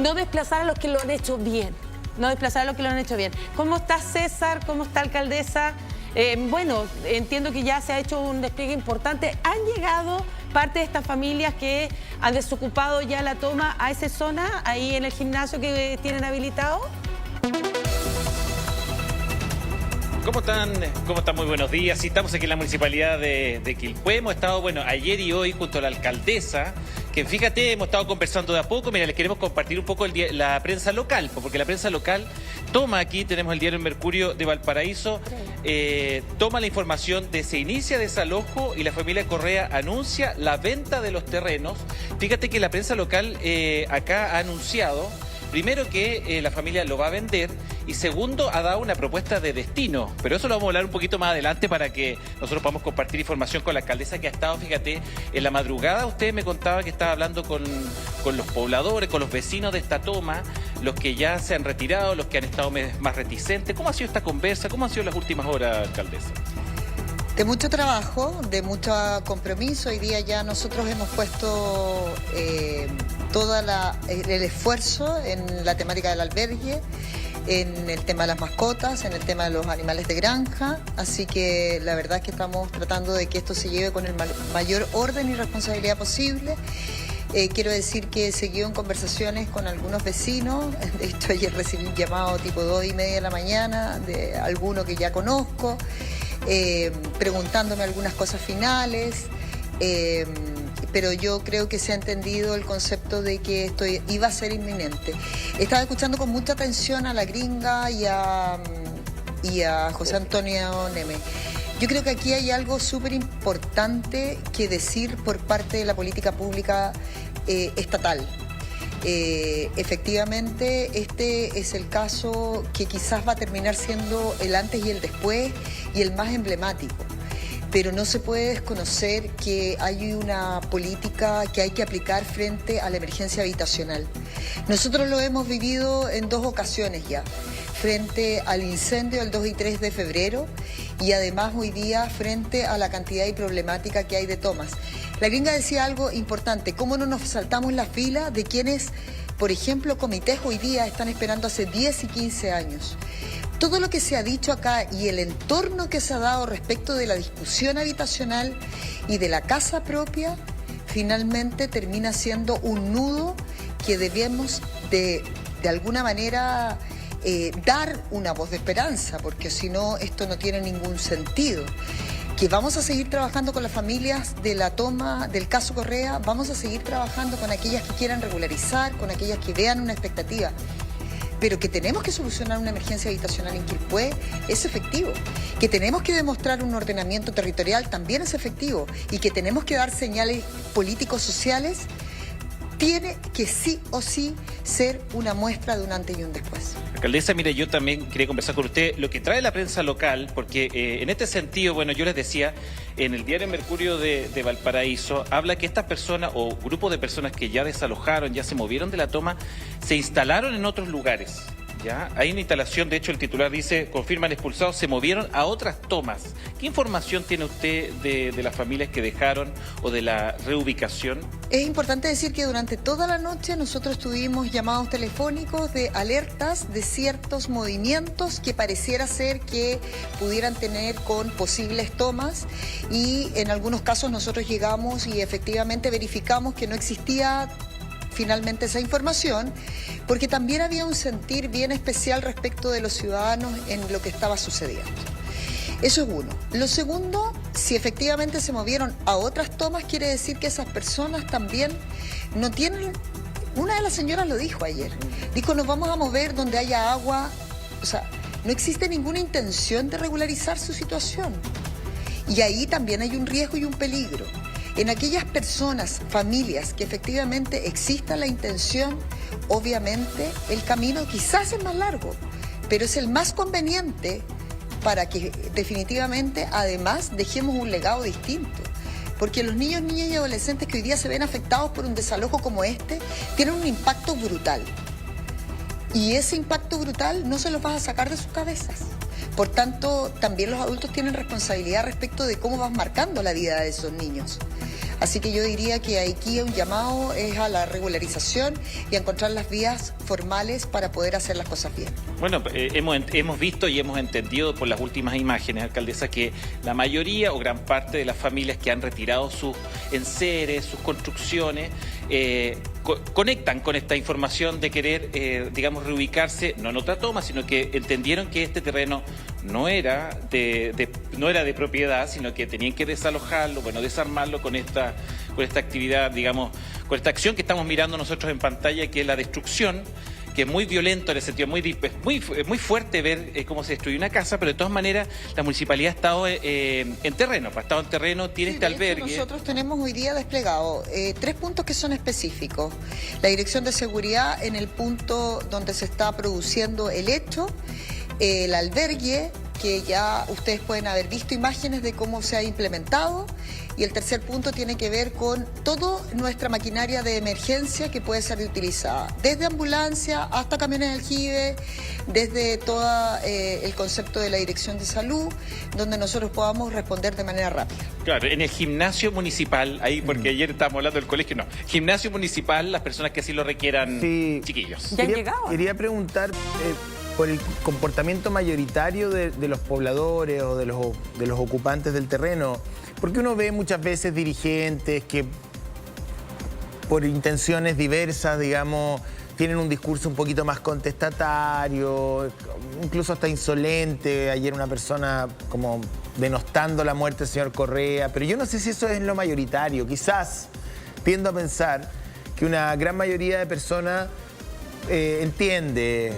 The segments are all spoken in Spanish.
no desplazar a los que lo han hecho bien. No desplazar a los que lo han hecho bien. ¿Cómo está César? ¿Cómo está alcaldesa? Bueno, entiendo que ya se ha hecho un despliegue importante. ¿Han llegado parte de estas familias que han desocupado ya la toma a esa zona, ahí en el gimnasio que tienen habilitado? ¿Cómo están? Muy buenos días. Sí, estamos aquí en la municipalidad de Quilpué. Hemos estado, bueno, ayer y hoy junto a la alcaldesa, que fíjate, hemos estado conversando de a poco. Mira, les queremos compartir un poco la prensa local, porque la prensa local toma aquí, tenemos el diario El Mercurio de Valparaíso, toma la información de se inicia desalojo y la familia Correa anuncia la venta de los terrenos. Fíjate que la prensa local acá ha anunciado, primero, que la familia lo va a vender y segundo, ha dado una propuesta de destino. Pero eso lo vamos a hablar un poquito más adelante para que nosotros podamos compartir información con la alcaldesa que ha estado, fíjate, en la madrugada. Usted me contaba que estaba hablando con los pobladores, con los vecinos de esta toma, los que ya se han retirado, los que han estado más reticentes. ¿Cómo ha sido esta conversa? ¿Cómo han sido las últimas horas, alcaldesa? De mucho trabajo, de mucho compromiso. Hoy día ya nosotros hemos puesto todo el esfuerzo en la temática del albergue, en el tema de las mascotas, en el tema de los animales de granja. Así que la verdad es que estamos tratando de que esto se lleve con el mayor orden y responsabilidad posible. Quiero decir que he seguido en conversaciones con algunos vecinos. De hecho, ayer recibí un llamado tipo 2:30 de la mañana de alguno que ya conozco, preguntándome algunas cosas finales, pero yo creo que se ha entendido el concepto de que esto iba a ser inminente. Estaba escuchando con mucha atención a la gringa y a José Antonio Neme. Yo creo que aquí hay algo súper importante que decir por parte de la política pública estatal. Efectivamente, este es el caso que quizás va a terminar siendo el antes y el después y el más emblemático. Pero no se puede desconocer que hay una política que hay que aplicar frente a la emergencia habitacional. Nosotros lo hemos vivido en 2 ocasiones ya, frente al incendio del 2 y 3 de febrero y además hoy día frente a la cantidad y problemática que hay de tomas. La gringa decía algo importante: ¿cómo no nos saltamos la fila de quienes, por ejemplo, comités hoy día están esperando hace 10 y 15 años? Todo lo que se ha dicho acá y el entorno que se ha dado respecto de la discusión habitacional y de la casa propia, finalmente termina siendo un nudo que debemos de alguna manera dar una voz de esperanza, porque si no, esto no tiene ningún sentido. Que vamos a seguir trabajando con las familias de la toma del caso Correa, vamos a seguir trabajando con aquellas que quieran regularizar, con aquellas que vean una expectativa. Pero que tenemos que solucionar una emergencia habitacional en Quilpué es efectivo. Que tenemos que demostrar un ordenamiento territorial también es efectivo. Y que tenemos que dar señales políticos sociales tiene que sí o sí ser una muestra de un antes y un después. Alcaldesa, mire, yo también quería conversar con usted lo que trae la prensa local, porque en este sentido, bueno, yo les decía, en el diario Mercurio de Valparaíso, habla que estas personas o grupos de personas que ya desalojaron, ya se movieron de la toma, se instalaron en otros lugares. ¿Ya? Hay una instalación, de hecho el titular dice, confirman expulsados, se movieron a otras tomas. ¿Qué información tiene usted de las familias que dejaron o de la reubicación? Es importante decir que durante toda la noche nosotros tuvimos llamados telefónicos de alertas de ciertos movimientos que pareciera ser que pudieran tener con posibles tomas, y en algunos casos nosotros llegamos y efectivamente verificamos que no existía finalmente esa información, porque también había un sentir bien especial respecto de los ciudadanos en lo que estaba sucediendo. Eso es uno. Lo segundo, si efectivamente se movieron a otras tomas, quiere decir que esas personas también no tienen... Una de las señoras lo dijo ayer, dijo: nos vamos a mover donde haya agua. O sea, no existe ninguna intención de regularizar su situación. Y ahí también hay un riesgo y un peligro. En aquellas personas, familias, que efectivamente exista la intención, obviamente el camino quizás es más largo, pero es el más conveniente para que definitivamente además dejemos un legado distinto. Porque los niños, niñas y adolescentes que hoy día se ven afectados por un desalojo como este, tienen un impacto brutal. Y ese impacto brutal no se los vas a sacar de sus cabezas. Por tanto, también los adultos tienen responsabilidad respecto de cómo vas marcando la vida de esos niños. Así que yo diría que aquí un llamado es a la regularización y a encontrar las vías formales para poder hacer las cosas bien. Bueno, hemos visto y hemos entendido por las últimas imágenes, alcaldesa, que la mayoría o gran parte de las familias que han retirado sus enseres, sus construcciones, conectan con esta información de querer, digamos, reubicarse, no en otra toma, sino que entendieron que este terreno no era de propiedad, sino que tenían que desalojarlo, bueno, desarmarlo con esta actividad, digamos, con esta acción que estamos mirando nosotros en pantalla, que es la destrucción, que es muy violento en el sentido, muy fuerte ver cómo se destruye una casa, pero de todas maneras la municipalidad ha estado en terreno, tiene este albergue. Nosotros tenemos hoy día desplegado 3 puntos que son específicos. La dirección de seguridad en el punto donde se está produciendo el hecho, el albergue, que ya ustedes pueden haber visto imágenes de cómo se ha implementado, y el tercer punto tiene que ver con toda nuestra maquinaria de emergencia que puede ser utilizada, desde ambulancia hasta camiones de aljibe, desde todo el concepto de la dirección de salud, donde nosotros podamos responder de manera rápida. Claro, en el gimnasio municipal, ahí porque ayer estábamos hablando del colegio, no, gimnasio municipal, las personas que así lo requieran, sí. Chiquillos. ¿Ya han llegado? Quería preguntar por el comportamiento mayoritario de los pobladores o de los ocupantes del terreno, porque uno ve muchas veces dirigentes que por intenciones diversas, digamos, tienen un discurso un poquito más contestatario, incluso hasta insolente. Ayer una persona como denostando la muerte del señor Correa, pero yo no sé si eso es lo mayoritario. Quizás tiendo a pensar que una gran mayoría de personas entiende,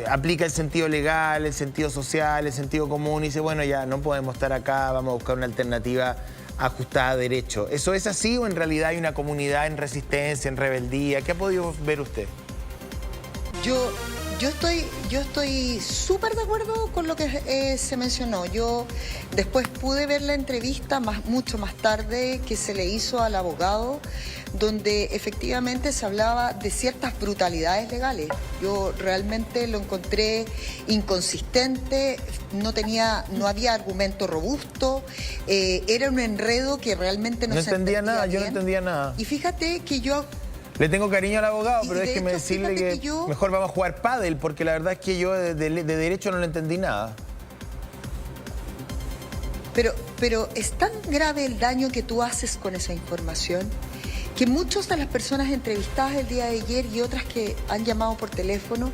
aplica el sentido legal, el sentido social, el sentido común y dice, bueno, ya no podemos estar acá, vamos a buscar una alternativa ajustada a derecho. ¿Eso es así o en realidad hay una comunidad en resistencia, en rebeldía? ¿Qué ha podido ver usted? Yo estoy súper de acuerdo con lo que se mencionó. Yo después pude ver la entrevista mucho más tarde que se le hizo al abogado, donde efectivamente se hablaba de ciertas brutalidades legales. Yo realmente lo encontré inconsistente, no había argumento robusto, era un enredo que realmente no se entendía nada. bien. Yo no entendía nada. Y fíjate que yo... Le tengo cariño al abogado, pero déjeme hecho, decirle que mejor vamos a jugar pádel, porque la verdad es que yo de derecho no le entendí nada. Pero es tan grave el daño que tú haces con esa información que muchas de las personas entrevistadas el día de ayer y otras que han llamado por teléfono,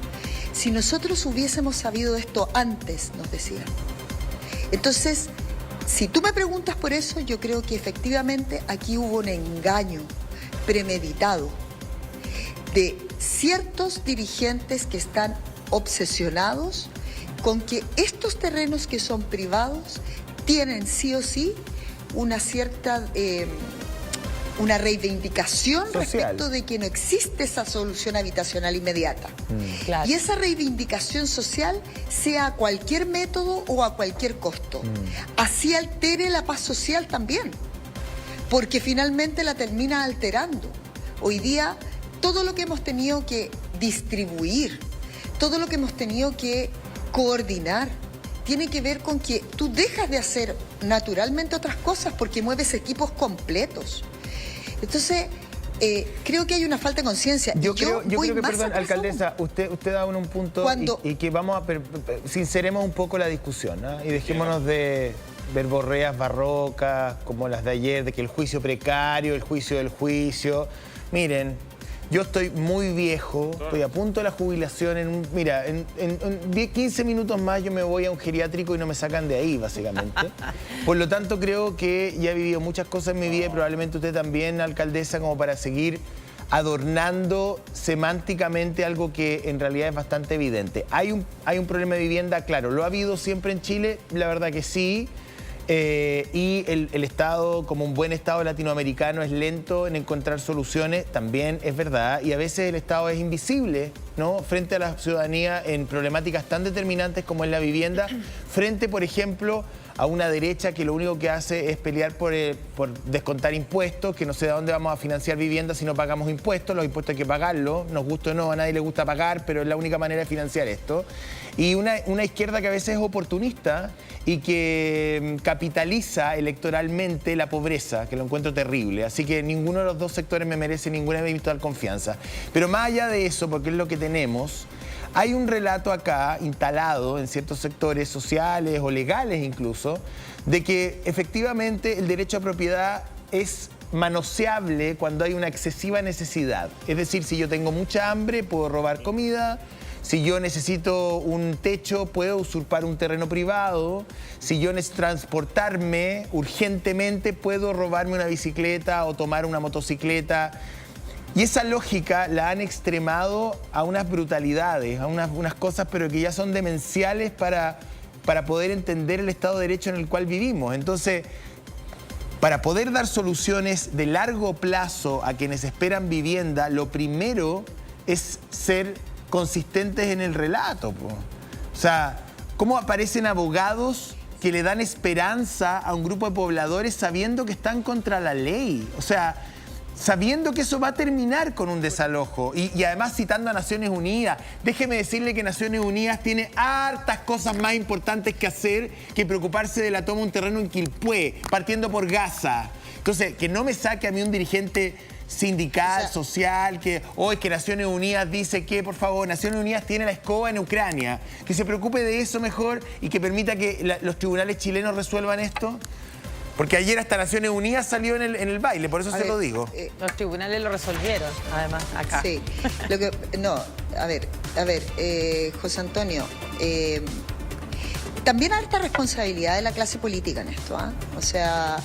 si nosotros hubiésemos sabido esto antes, nos decían. Entonces, si tú me preguntas por eso, yo creo que efectivamente aquí hubo un engaño premeditado de ciertos dirigentes que están obsesionados con que estos terrenos que son privados tienen sí o sí una cierta una reivindicación social respecto de que no existe esa solución habitacional inmediata. Claro. Y esa reivindicación social sea a cualquier método o a cualquier costo. Así altere la paz social también, porque finalmente la termina alterando. Hoy día todo lo que hemos tenido que distribuir, todo lo que hemos tenido que coordinar, tiene que ver con que tú dejas de hacer naturalmente otras cosas porque mueves equipos completos. Entonces, creo que hay una falta de conciencia. Yo creo que, perdón, alcaldesa, usted da un punto y que vamos a sinceremos un poco la discusión, ¿no? Y dejémonos de verborreas barrocas como las de ayer, de que el juicio precario, el juicio del juicio. Miren, yo estoy muy viejo, estoy a punto de la jubilación. En 15 minutos más yo me voy a un geriátrico y no me sacan de ahí, básicamente. Por lo tanto, creo que ya he vivido muchas cosas en mi vida y probablemente usted también, alcaldesa, como para seguir adornando semánticamente algo que en realidad es bastante evidente. Hay un problema de vivienda, claro, lo ha habido siempre en Chile, la verdad que sí. Y el Estado, como un buen Estado latinoamericano, es lento en encontrar soluciones, también es verdad, y a veces el Estado es invisible, ¿no?, frente a la ciudadanía en problemáticas tan determinantes como es la vivienda, frente, por ejemplo, a una derecha que lo único que hace es pelear por descontar impuestos, que no sé de dónde vamos a financiar viviendas si no pagamos impuestos. Los impuestos hay que pagarlos, nos guste o no, a nadie le gusta pagar, pero es la única manera de financiar esto. Y una izquierda que a veces es oportunista y que capitaliza electoralmente la pobreza, que lo encuentro terrible. Así que ninguno de los dos sectores me merece ninguna eventual confianza. Pero más allá de eso, porque es lo que tenemos, hay un relato acá instalado en ciertos sectores sociales o legales incluso, de que efectivamente el derecho a propiedad es manoseable cuando hay una excesiva necesidad. Es decir, si yo tengo mucha hambre, puedo robar comida. Si yo necesito un techo, puedo usurpar un terreno privado. Si yo necesito transportarme urgentemente, puedo robarme una bicicleta o tomar una motocicleta. Y esa lógica la han extremado a unas brutalidades, a unas cosas pero que ya son demenciales para poder entender el Estado de Derecho en el cual vivimos. Entonces, para poder dar soluciones de largo plazo a quienes esperan vivienda, lo primero es ser consistentes en el relato, po. O sea, ¿cómo aparecen abogados que le dan esperanza a un grupo de pobladores sabiendo que están contra la ley? O sea, sabiendo que eso va a terminar con un desalojo y además citando a Naciones Unidas. Déjeme decirle que Naciones Unidas tiene hartas cosas más importantes que hacer que preocuparse de la toma de un terreno en Quilpué, partiendo por Gaza. Entonces, que no me saque a mí un dirigente sindical, social, que hoy que Naciones Unidas dice que, por favor, Naciones Unidas tiene la escoba en Ucrania, que se preocupe de eso mejor y que permita que los tribunales chilenos resuelvan esto. Porque ayer hasta Naciones Unidas salió en el baile, por eso se lo digo. Los tribunales lo resolvieron, además, acá. Sí, José Antonio, también hay alta responsabilidad de la clase política en esto, ¿ah? O sea,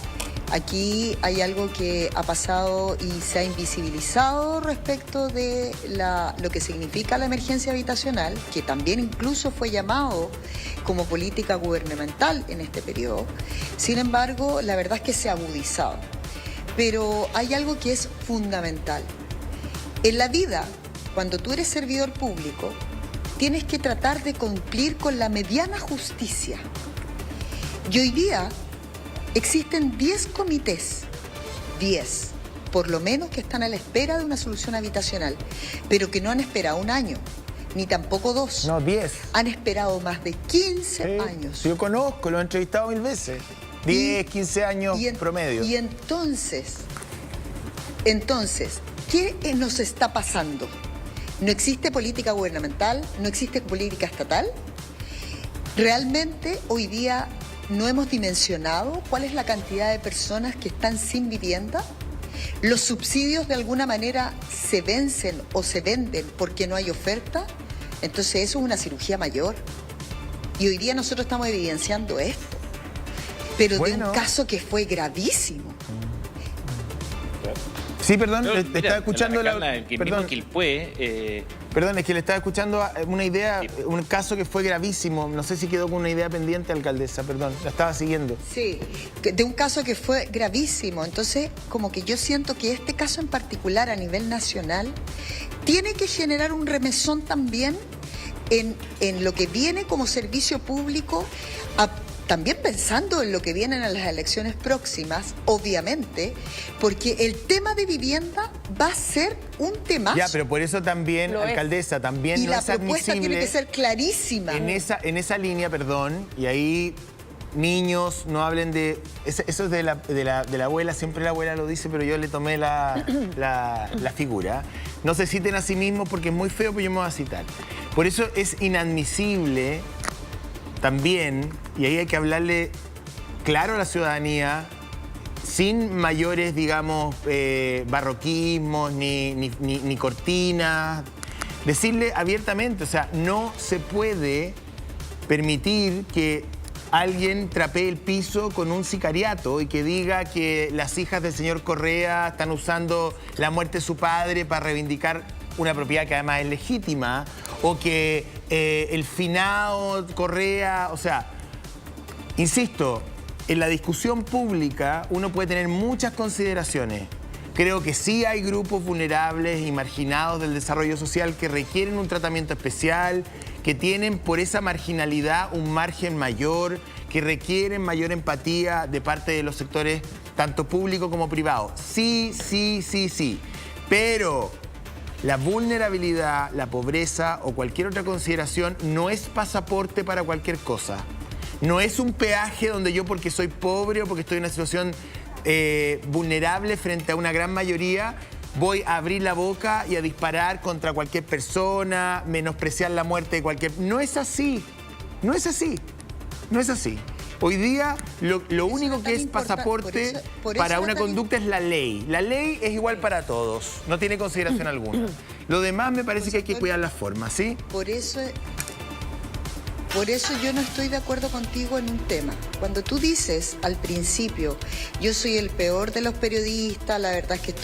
aquí hay algo que ha pasado y se ha invisibilizado respecto de lo que significa la emergencia habitacional, que también incluso fue llamado como política gubernamental en este periodo. Sin embargo, la verdad es que se ha agudizado. Pero hay algo que es fundamental. En la vida, cuando tú eres servidor público, tienes que tratar de cumplir con la mediana justicia. Y hoy día existen 10 comités, 10, por lo menos, que están a la espera de una solución habitacional, pero que no han esperado un año, ni tampoco 2. No, 10. Han esperado más de 15 años. Yo conozco, lo he entrevistado 1000 veces. 10, 15 años promedio. Y entonces, ¿qué nos está pasando? ¿No existe política gubernamental? ¿No existe política estatal? ¿Realmente hoy día no hemos dimensionado cuál es la cantidad de personas que están sin vivienda? ¿Los subsidios de alguna manera se vencen o se venden porque no hay oferta? Entonces eso es una cirugía mayor. Y hoy día nosotros estamos evidenciando esto, pero de un caso que fue gravísimo. Sí, perdón, Pero, te estaba escuchando perdón, Quilpué, perdón, es que le estaba escuchando una idea, un caso que fue gravísimo. No sé si quedó con una idea pendiente, alcaldesa, perdón, la estaba siguiendo. Sí, de un caso que fue gravísimo. Entonces, como que yo siento que este caso en particular a nivel nacional tiene que generar un remesón también en lo que viene como servicio público, también pensando en lo que vienen a las elecciones próximas, obviamente, porque el tema de vivienda va a ser un temazo. Ya, pero por eso también, alcaldesa, también y no la es propuesta admisible tiene que ser clarísima. En esa línea, perdón, y ahí niños no hablen de... Eso es de la abuela, siempre la abuela lo dice, pero yo le tomé la figura. No se citen a sí mismos porque es muy feo, pero yo me voy a citar. Por eso es inadmisible también, y ahí hay que hablarle claro a la ciudadanía, sin mayores, digamos, barroquismos ni cortinas, decirle abiertamente, o sea, no se puede permitir que alguien trapee el piso con un sicariato y que diga que las hijas del señor Correa están usando la muerte de su padre para reivindicar una propiedad que además es legítima, o que el finado Correa, o sea, insisto, en la discusión pública uno puede tener muchas consideraciones, Creo que sí hay grupos vulnerables y marginados del desarrollo social que requieren un tratamiento especial, que tienen por esa marginalidad un margen mayor, que requieren mayor empatía de parte de los sectores tanto público como privado. Sí. Pero la vulnerabilidad, la pobreza o cualquier otra consideración no es pasaporte para cualquier cosa. No es un peaje donde yo, porque soy pobre o porque estoy en una situación vulnerable frente a una gran mayoría, voy a abrir la boca y a disparar contra cualquier persona, menospreciar la muerte de cualquier... No es así. Hoy día lo único que es pasaporte para una conducta es la ley. La ley es igual para todos, no tiene consideración alguna. Lo demás me parece que hay que cuidar las formas, ¿sí? Por eso yo no estoy de acuerdo contigo en un tema. Cuando tú dices al principio, yo soy el peor de los periodistas, la verdad es que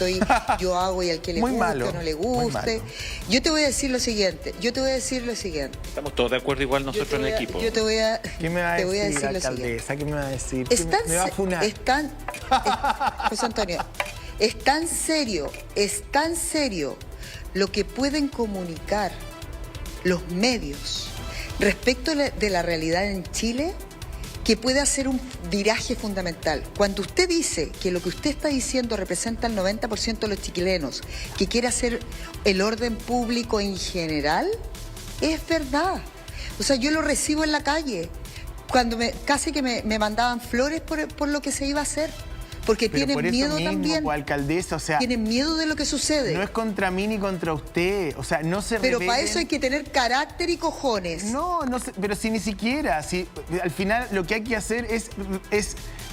yo hago y al que le guste o no le guste. Yo te voy a decir lo siguiente. Estamos todos de acuerdo igual nosotros en el equipo. ¿Qué me va a decir, alcaldesa? ¿Qué me va a decir? ¿Me va a funar? José Antonio, es tan serio lo que pueden comunicar los medios respecto de la realidad en Chile, que puede hacer un viraje fundamental. Cuando usted dice que lo que usted está diciendo representa el 90% de los chilenos, que quiere hacer el orden público en general, es verdad. O sea, yo lo recibo en la calle, cuando casi que me mandaban flores por lo que se iba a hacer. Porque pero tienen miedo mismo, también. Alcaldesa, o sea, tienen miedo de lo que sucede. No es contra mí ni contra usted. O sea, no se Pero rebelen. para eso hay que tener carácter y cojones. No, pero si ni siquiera. Si, al final lo que hay que hacer es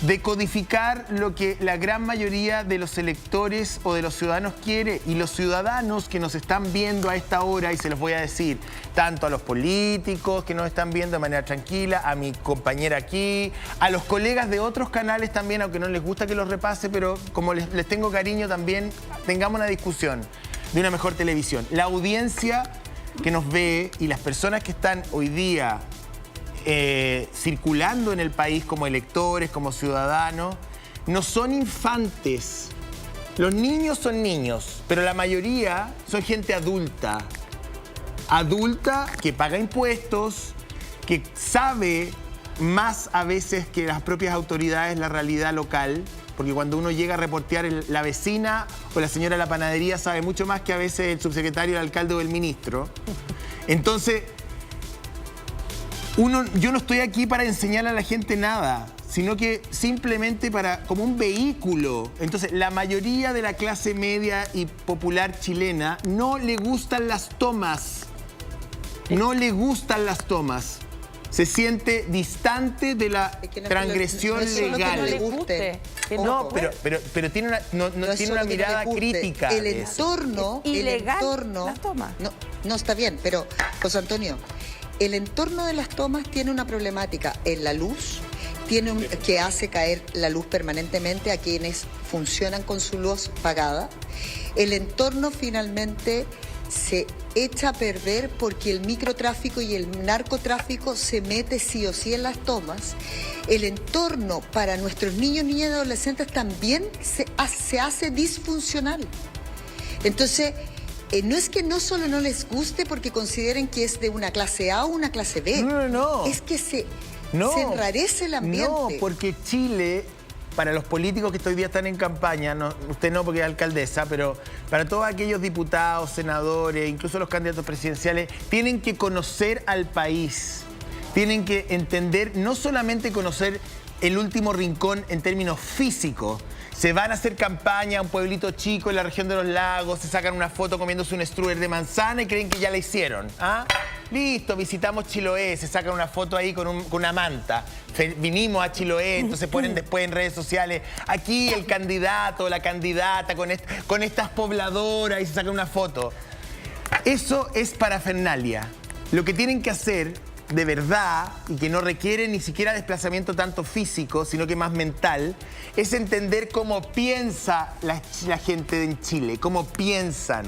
decodificar lo que la gran mayoría de los electores o de los ciudadanos quiere. Y los ciudadanos que nos están viendo a esta hora, y se los voy a decir, tanto a los políticos que nos están viendo de manera tranquila, a mi compañera aquí, a los colegas de otros canales también, aunque no les gusta que los repase, pero como les tengo cariño también, tengamos una discusión de una mejor televisión. La audiencia que nos ve y las personas que están hoy día circulando en el país como electores, como ciudadanos, no son infantes. Los niños son niños, pero la mayoría son gente adulta. Adulta que paga impuestos, que sabe más a veces que las propias autoridades la realidad local, porque cuando uno llega a reportear, la vecina o la señora de la panadería sabe mucho más que a veces el subsecretario, el alcalde o el ministro. Entonces, yo no estoy aquí para enseñar a la gente nada, sino que simplemente como un vehículo. Entonces, la mayoría de la clase media y popular chilena no le gustan las tomas. No le gustan las tomas. Se siente distante de la transgresión legal. No le guste. No, pero tiene una mirada crítica. El entorno... Ilegal las tomas. No, está bien, pero, José Antonio, el entorno de las tomas tiene una problemática en la luz, que hace caer la luz permanentemente a quienes funcionan con su luz pagada. El entorno finalmente se echa a perder porque el microtráfico y el narcotráfico se mete sí o sí en las tomas. El entorno para nuestros niños, niñas y adolescentes también se hace disfuncional. Entonces, no es que no solo no les guste porque consideren que es de una clase A o una clase B. No. Es que se enrarece el ambiente. No, porque Chile, para los políticos que hoy día están en campaña, usted no porque es alcaldesa, pero para todos aquellos diputados, senadores, incluso los candidatos presidenciales, tienen que conocer al país. Tienen que entender, no solamente conocer el último rincón en términos físicos. Se van a hacer campaña a un pueblito chico en la región de los lagos, se sacan una foto comiéndose un strudel de manzana y creen que ya la hicieron. ¿Ah? Listo, visitamos Chiloé, se sacan una foto ahí con una manta. Vinimos a Chiloé, entonces ponen después en redes sociales, aquí el candidato o la candidata con estas pobladoras y se sacan una foto. Eso es parafernalia. Lo que tienen que hacer de verdad, y que no requiere ni siquiera desplazamiento tanto físico, sino que más mental, es entender cómo piensa la gente en Chile, cómo piensan,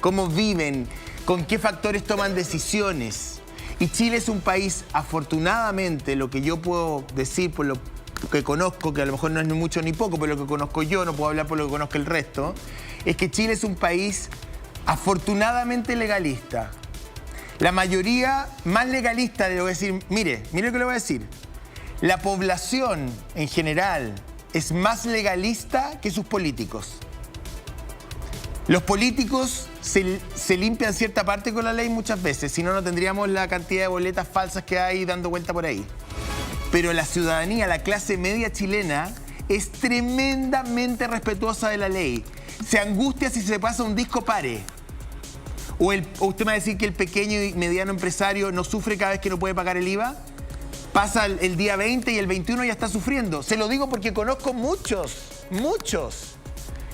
cómo viven, con qué factores toman decisiones. Y Chile es un país, afortunadamente, lo que yo puedo decir por que conozco, que a lo mejor no es ni mucho ni poco, pero lo que conozco yo, no puedo hablar por lo que conozco el resto, es que Chile es un país afortunadamente legalista. La mayoría más legalista, le voy a decir, mire lo que le voy a decir. La población en general es más legalista que sus políticos. Los políticos se limpian cierta parte con la ley muchas veces, si no, no tendríamos la cantidad de boletas falsas que hay dando vuelta por ahí. Pero la ciudadanía, la clase media chilena, es tremendamente respetuosa de la ley. Se angustia si se pasa un disco pare. O usted me va a decir que el pequeño y mediano empresario no sufre cada vez que no puede pagar el IVA. Pasa el día 20 y el 21 ya está sufriendo. Se lo digo porque conozco muchos,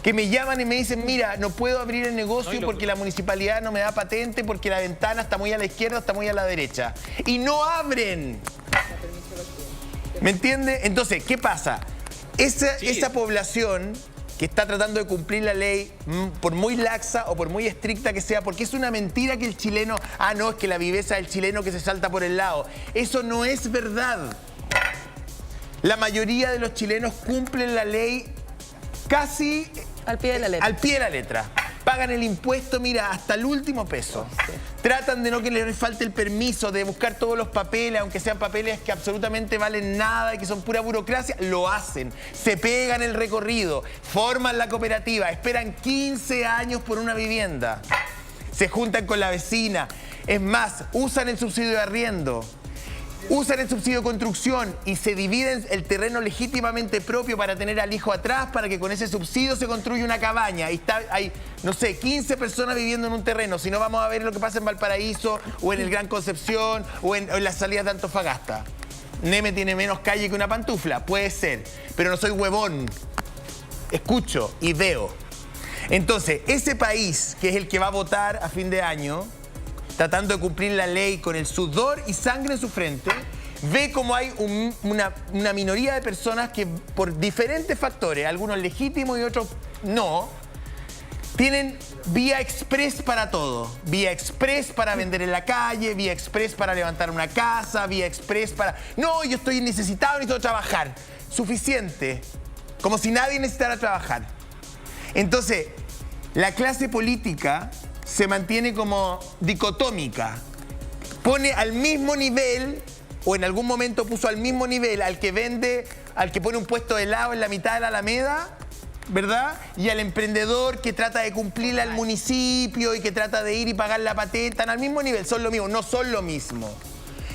que me llaman y me dicen, mira, no puedo abrir el negocio porque la municipalidad no me da patente, porque la ventana está muy a la izquierda, está muy a la derecha. Y no abren. ¿Me entiende? Entonces, ¿qué pasa? Esa población que está tratando de cumplir la ley, por muy laxa o por muy estricta que sea, porque es una mentira que el chileno, no, es que la viveza del chileno que se salta por el lado. Eso no es verdad. La mayoría de los chilenos cumplen la ley casi al pie de la letra. Al pie de la letra. Pagan el impuesto, mira, hasta el último peso. Sí. Tratan de no que les falte el permiso, de buscar todos los papeles, aunque sean papeles que absolutamente valen nada y que son pura burocracia, lo hacen. Se pegan el recorrido, forman la cooperativa, esperan 15 años por una vivienda. Se juntan con la vecina. Es más, usan el subsidio de arriendo. Usan el subsidio de construcción y se dividen el terreno legítimamente propio para tener al hijo atrás, para que con ese subsidio se construya una cabaña. Y hay, no sé, 15 personas viviendo en un terreno. Si no, vamos a ver lo que pasa en Valparaíso, o en el Gran Concepción, o en las salidas de Antofagasta. Neme tiene menos calle que una pantufla, puede ser, pero no soy huevón. Escucho y veo. Entonces, ese país, que es el que va a votar a fin de año, tratando de cumplir la ley con el sudor y sangre en su frente, ve como hay una minoría de personas que por diferentes factores, algunos legítimos y otros no, tienen vía express para todo. Vía express para vender en la calle, vía express para levantar una casa, vía express para... No, yo estoy necesitado, necesito trabajar. Suficiente. Como si nadie necesitara trabajar. Entonces, la clase política se mantiene como dicotómica. Pone al mismo nivel, o en algún momento puso al mismo nivel, al que vende, al que pone un puesto de helado en la mitad de la Alameda, ¿verdad? Y al emprendedor que trata de cumplirle al municipio y que trata de ir y pagar la patente. Están al mismo nivel, son lo mismo, no son lo mismo.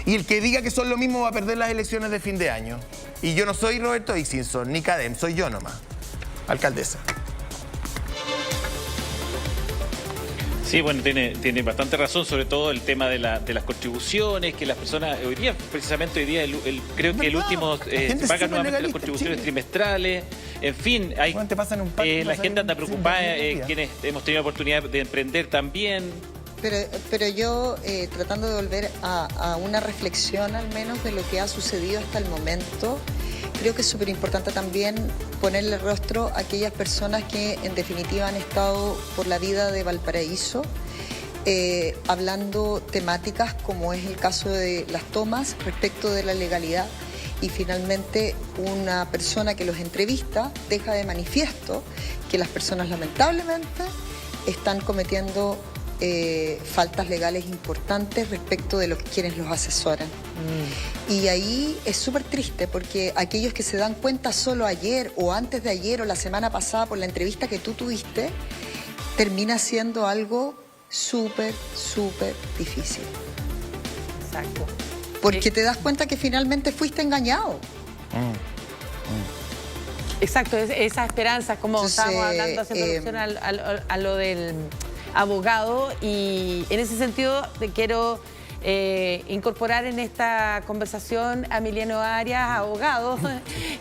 Y el que diga que son lo mismo va a perder las elecciones de fin de año. Y yo no soy Roberto Dickinson, ni Cadem, soy yo nomás, alcaldesa. Sí, bueno, tiene bastante razón, sobre todo el tema de las contribuciones, que las personas, hoy día, precisamente hoy día, creo que el último pagan nuevamente las contribuciones trimestrales, en fin, hay, la gente anda preocupada, quienes hemos tenido la oportunidad de emprender también. Pero yo, tratando de volver a una reflexión al menos de lo que ha sucedido hasta el momento, creo que es súper importante también ponerle rostro a aquellas personas que en definitiva han estado por la vida de Valparaíso, hablando temáticas como es el caso de las tomas respecto de la legalidad, y finalmente una persona que los entrevista deja de manifiesto que las personas lamentablemente están cometiendo faltas legales importantes respecto de quienes los asesoran. Y ahí es súper triste porque aquellos que se dan cuenta solo ayer o antes de ayer o la semana pasada por la entrevista que tú tuviste, termina siendo algo súper difícil. Exacto. Porque te das cuenta que finalmente fuiste engañado. Exacto, esa esperanza, como entonces, estábamos hablando hace producción a lo del abogado, y en ese sentido te quiero incorporar en esta conversación a Emiliano Arias, abogado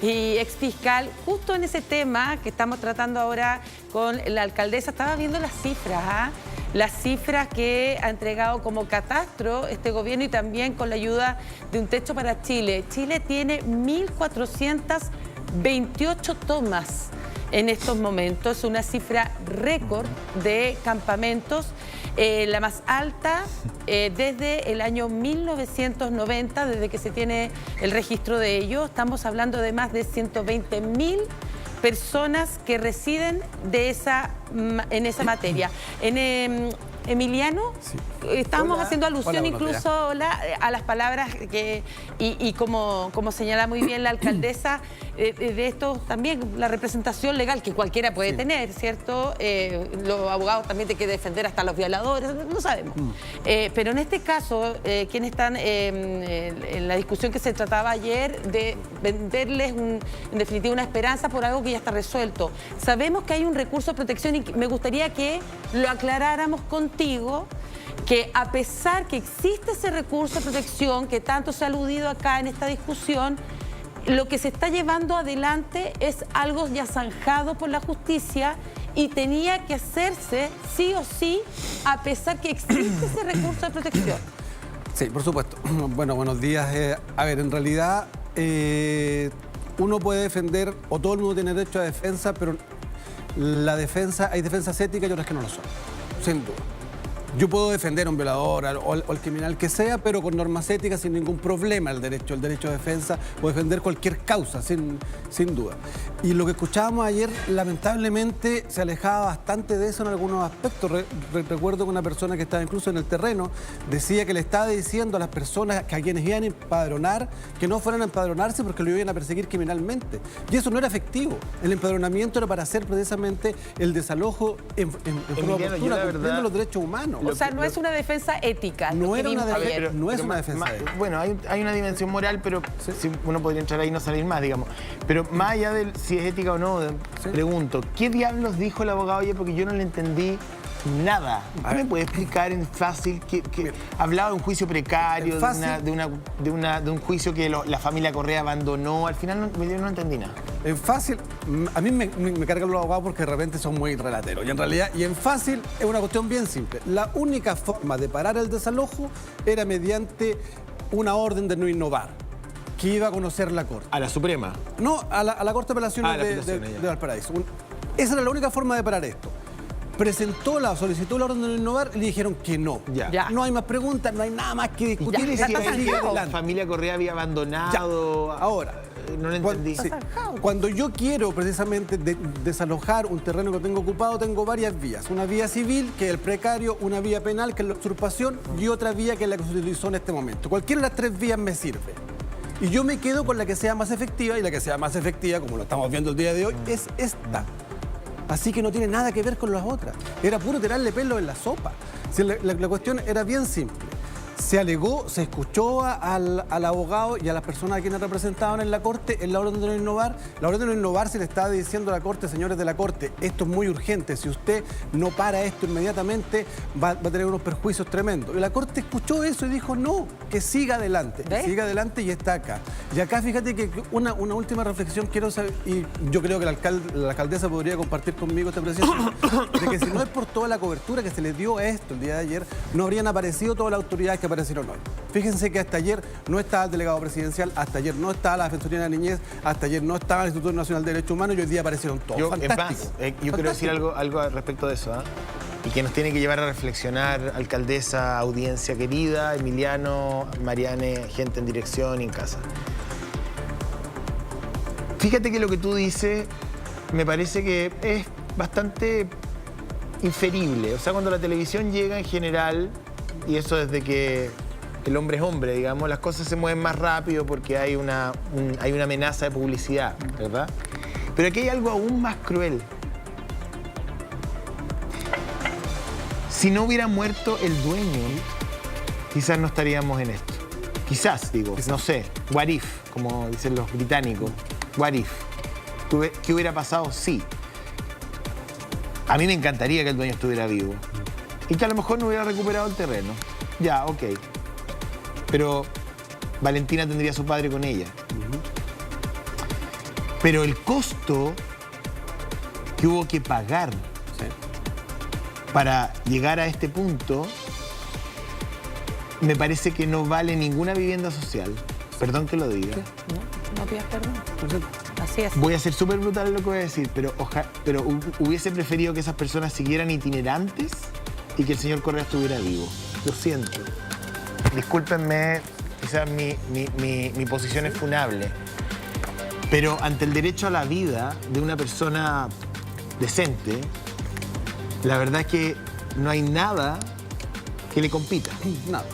y ex fiscal, justo en ese tema que estamos tratando ahora con la alcaldesa. Estaba viendo las cifras, las cifras que ha entregado como catastro este gobierno y también con la ayuda de Un Techo para Chile. Chile tiene 1.428 tomas. en estos momentos, una cifra récord de campamentos, la más alta desde el año 1990, desde que se tiene el registro de ello. Estamos hablando de más de 120.000 personas que residen en esa materia. Emiliano, sí. estábamos Hola. haciendo alusión Hola, incluso a las palabras y como señala muy bien la alcaldesa, de esto también, la representación legal que cualquiera puede tener, ¿cierto? Los abogados también tienen que defender hasta a los violadores, no sabemos. Pero en este caso, quienes están en la discusión que se trataba ayer, de venderles en definitiva una esperanza por algo que ya está resuelto. Sabemos que hay un recurso de protección y me gustaría que lo aclaráramos contigo, que a pesar que existe ese recurso de protección que tanto se ha aludido acá en esta discusión, lo que se está llevando adelante es algo ya zanjado por la justicia y tenía que hacerse sí o sí, a pesar que existe ese recurso de protección. Sí, por supuesto. Bueno, buenos días. A ver, en realidad uno puede defender, o todo el mundo tiene derecho a defensa, pero la defensa, hay defensas éticas y otras que no lo son, sin duda. Yo puedo defender a un violador o al criminal que sea, pero con normas éticas, sin ningún problema, el derecho de defensa, o defender cualquier causa, sin duda. Y lo que escuchábamos ayer, lamentablemente, se alejaba bastante de eso en algunos aspectos. Recuerdo que una persona que estaba incluso en el terreno decía que le estaba diciendo a las personas que a quienes iban a empadronar que no fueran a empadronarse porque lo iban a perseguir criminalmente. Y eso no era efectivo. El empadronamiento era para hacer precisamente el desalojo en forma postura, cumpliendo los derechos humanos. O sea, no es una defensa ética. No era una defensa, ayer. no es una defensa ética. Bueno, hay una dimensión moral, pero si uno podría entrar ahí y no salir más, digamos. Pero más allá de si es ética o no, pregunto, ¿qué diablos dijo el abogado ayer? Porque yo no le entendí nada. ¿Usted me puede explicar en fácil que hablaba de un juicio precario, de un juicio que la familia Correa abandonó? Al final yo no entendí nada. En fácil, a mí me cargan los abogados porque de repente son muy relateros. Y en realidad, y en fácil es una cuestión bien simple. La única forma de parar el desalojo era mediante una orden de no innovar, que iba a conocer la Corte. ¿A la Suprema? No, a la Corte de Apelaciones de Valparaíso. Esa era la única forma de parar esto. Solicitó la orden de no innovar y le dijeron que no. Ya. No hay más preguntas, no hay nada más que discutir. Ya está zanjado. La familia Correa había abandonado. Ya. Ahora, no lo entendí. Cuando yo quiero precisamente desalojar un terreno que tengo ocupado, tengo varias vías. Una vía civil, que es el precario, una vía penal, que es la usurpación, y otra vía, que es la que se utilizó en este momento. Cualquiera de las tres vías me sirve. Y yo me quedo con la que sea más efectiva, y la que sea más efectiva, como lo estamos viendo el día de hoy, es esta. Así que no tiene nada que ver con las otras. Era puro tirarle pelo en la sopa. Si la cuestión era bien simple. Se alegó, se escuchó al abogado y a las personas a quienes representaban en la Corte en la orden de no innovar. La orden de no innovar se le estaba diciendo a la Corte, señores de la Corte, esto es muy urgente. Si usted no para esto inmediatamente, va a tener unos perjuicios tremendos. Y la Corte escuchó eso y dijo, no, que siga adelante. Que siga adelante y está acá. Y acá fíjate que una última reflexión quiero saber, y yo creo que la alcaldesa podría compartir conmigo esta apreciación, de que si no es por toda la cobertura que se le dio a esto el día de ayer, no habrían aparecido todas las autoridades que aparecieron hoy. Fíjense que hasta ayer no estaba el delegado presidencial, hasta ayer no estaba la Defensoría de la Niñez, hasta ayer no estaba el Instituto Nacional de Derechos Humanos y hoy día aparecieron todos. Fantástico. Yo quiero decir algo al respecto de eso, y que nos tiene que llevar a reflexionar, alcaldesa, audiencia querida, Emiliano, Mariane, gente en dirección y en casa. Fíjate que lo que tú dices me parece que es bastante inferible. O sea, cuando la televisión llega en general, y eso desde que el hombre es hombre, digamos, las cosas se mueven más rápido porque hay una amenaza de publicidad, ¿verdad? Pero aquí hay algo aún más cruel. Si no hubiera muerto el dueño, quizás no estaríamos en esto. Quizás, digo, no sé, what if, como dicen los británicos, what if. ¿Qué hubiera pasado? Sí. A mí me encantaría que el dueño estuviera vivo. Y que a lo mejor no hubiera recuperado el terreno. Ya, ok. Pero Valentina tendría a su padre con ella. Pero el costo que hubo que pagar para llegar a este punto, me parece que no vale ninguna vivienda social. Perdón que lo diga. No pidas perdón. Así es. Voy a ser súper brutal en lo que voy a decir, pero hubiese preferido que esas personas siguieran itinerantes y que el señor Correa estuviera vivo. Lo siento. Discúlpenme, quizás mi posición es funable. Pero ante el derecho a la vida de una persona decente, la verdad es que no hay nada que le compita. Nada.